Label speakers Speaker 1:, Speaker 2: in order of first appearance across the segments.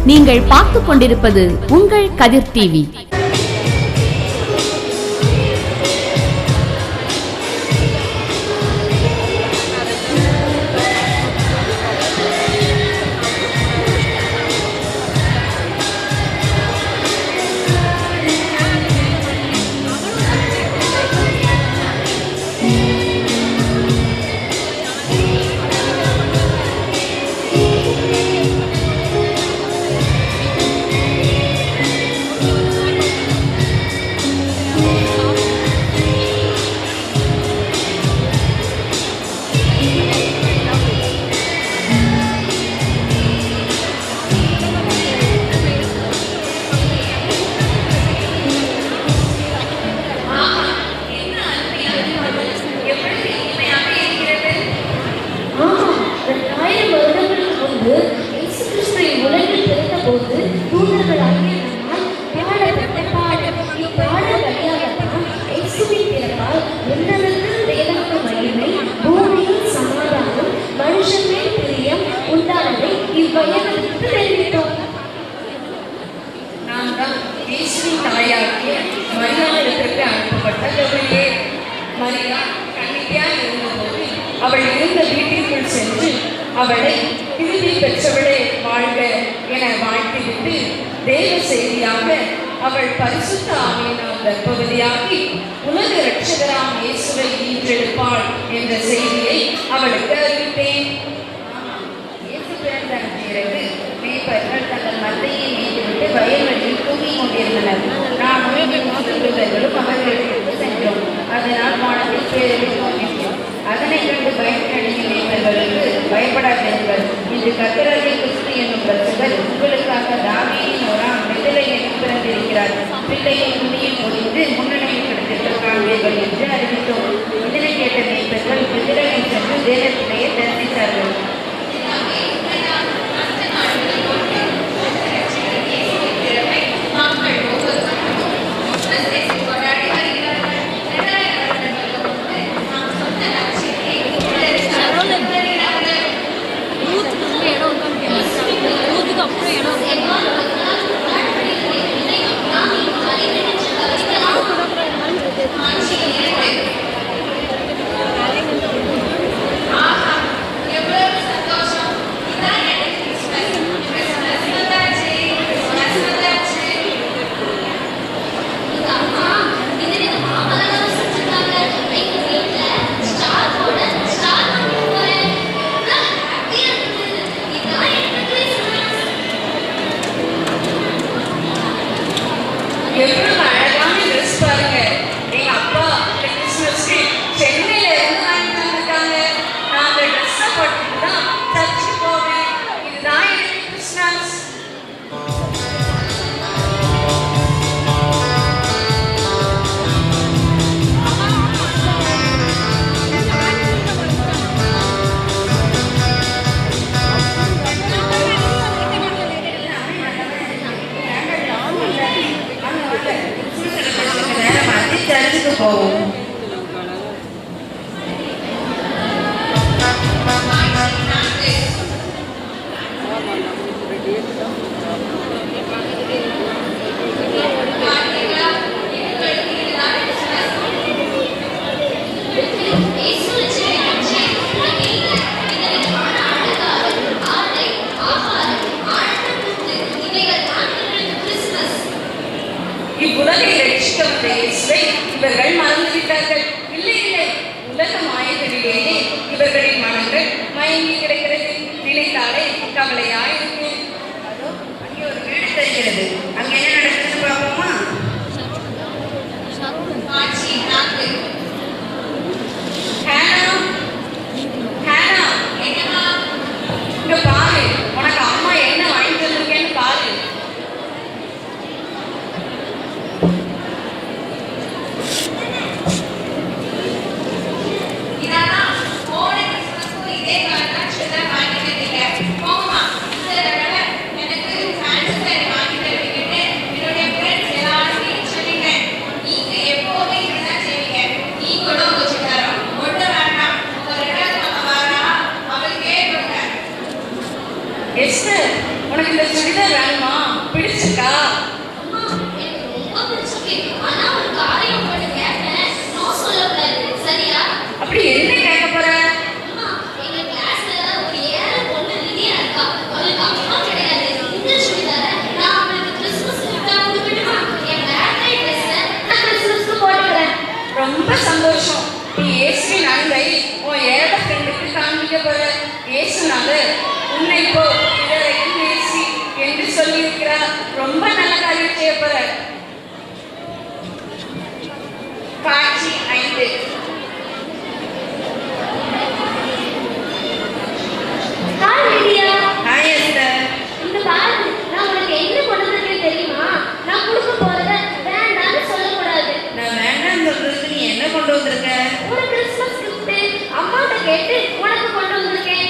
Speaker 1: நீங்கள் பார்த்துக் கொண்டிருப்பது உங்கள் கதிர் டிவி.
Speaker 2: அவள் இருந்த வீட்டிற்குள் சென்று அவளை திரும்பி பெற்றவளே வாழ்க என வாழ்த்திவிட்டு தேவ செய்தியாக அவள் பரிசுத்த ஆவியினால் கர்ப்பவதியாகி உலக இரட்சகராம் இயேசுவை ஈன்றெடுப்பாள் என்ற செய்தியை அவளுக்கு அறிவித்தேன். இயேசு பிறந்த பிறகு மேய்ப்பர்கள் தங்கள் மந்தையை மீட்டுவிட்டு வயல்வெளியில் தூங்கிக் கொண்டிருந்தனர். நானும் தூதர்களும் அவர்களுக்கு சென்றோம். அதனால் வானத்தில் பேரழிவு தோன்றினோம். அதனை கண்டு பயனடைந்த மேய்ப்பர்களுக்கு பயப்படாதீர்கள், இன்று கர்த்தராகிய கிறிஸ்து என்னும் இரட்சகர் உங்களுக்காக தாவீதின் ஓராம் பெத்லகேமில் பிறந்திருக்கிறார். பிள்ளையை துணியில் பொதிந்து முன்னணியில் கிடத்திற்கு காண்பீர்கள் என்று அறிவித்தோம். இதனை கேட்ட மேய்ப்பர்கள் பெத்லகேம் சென்று தேவ பிள்ளையை தரிசித்தார்கள். போற இயேசுநாதர் உன்னை போ பிறரையும் நேசி என்று சொல்லியிருக்கிறார். ரொம்ப நல்ல காரியம் செய்ய போற. காட்சி 5.
Speaker 3: Hi Lydia.
Speaker 2: Hi Esther.
Speaker 3: இந்த பாரு, நான் உனக்கு என்ன கொண்டு வந்திருக்கேன் தெரியுமா? நான் கொடுக்க போறத வேண்டாம்னு சொல்லக்கூடாது.
Speaker 2: நான் வேண்டாம் சொல்றதுக்கு நீ என்ன கொண்டு வந்திருக்க?
Speaker 3: ஒரு கிறிஸ்மஸ் கிஃப்ட் அம்மாட்ட கேட்டு உனக்கு கொண்டு வந்திருக்கேன்.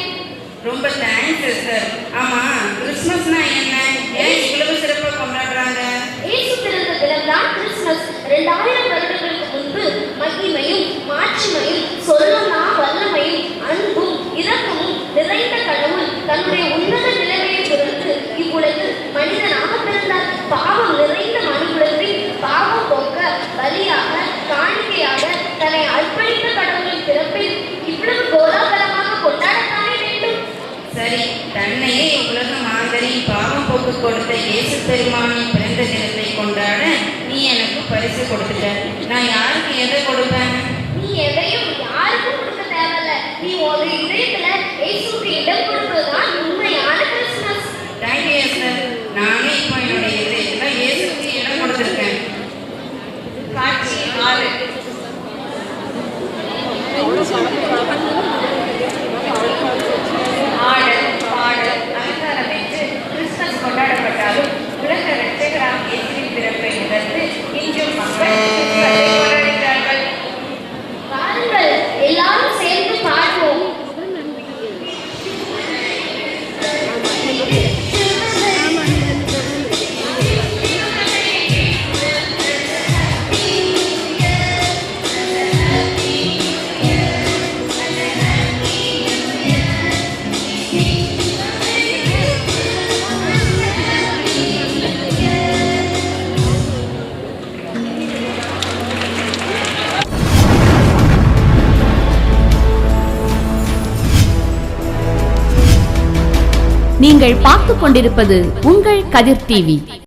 Speaker 2: ரொம்ப தேங்க்ஸ் எஸ்தர். ஆமா, கிறிஸ்மஸ்னா என்ன? ஏன் இவ்வளவு சிறப்பா கொண்டாடுறாங்க?
Speaker 3: இயேசு பிறந்த தினம்தான் கிறிஸ்மஸ். 2000 வருடங்களுக்கு முன்பு மகிமையும் மாட்சிமையும் சொல்லனா வல்லமையும் அன்பும் இரக்கமும் நிறைந்த கடவுள் தன்னுடைய உன்னத நிலைமையை துறந்து இவ்வுலகில் மனிதனாக பிறந்தார். பாவம் நிறைந்த மனுக்குலத்தில் பாவம் போக்க பலியாக காணிக்கையாக தன்னை அர்ப்பணித்த கடவுளின் பிறப்பில் இவ்வளவு கோலாகலமாக கொண்டாடத்தானே வேண்டும்.
Speaker 2: சரி, தன்னையே உலக மாந்தரி பாவம் போக்கு கொடுத்த இயேசு பெருமானின் பிறந்த தினத்தை கொண்டாட நீ எனக்கு பரிசு கொடுத்துட்ட. நான் யாருக்கு எதை கொடுப்பேன்?
Speaker 3: நீ எதையும் யாருக்கும் கொடுக்க தேவையில்ல. நீ ஒரு இதயத்துல இயேசுக்கு இடம் கொடுப்பதுதான் உண்மையான கிறிஸ்மஸ்.
Speaker 2: Thank you Esther. நானே இப்போ என்னுடைய இதயத்துல இயேசுக்கு இடம் கொடுத்துருக்கேன். காட்சி 6. ஆடல் பாடல் அலங்காரம் என்று கிறிஸ்மஸ் கொண்டாடப்பட்டாலும் உலக இரட்சகராம் இயேசுவின் பிறப்பை உணர்ந்து இன்றும் மக்கள் கிறிஸ்மஸை கொண்டாடுகிறார்கள்.
Speaker 3: பாருங்கள், எல்லாரும் சேர்ந்து பாடுவோம்.
Speaker 1: நீங்கள் பார்த்துக் கொண்டிருப்பது உங்கள் கதிர் டிவி.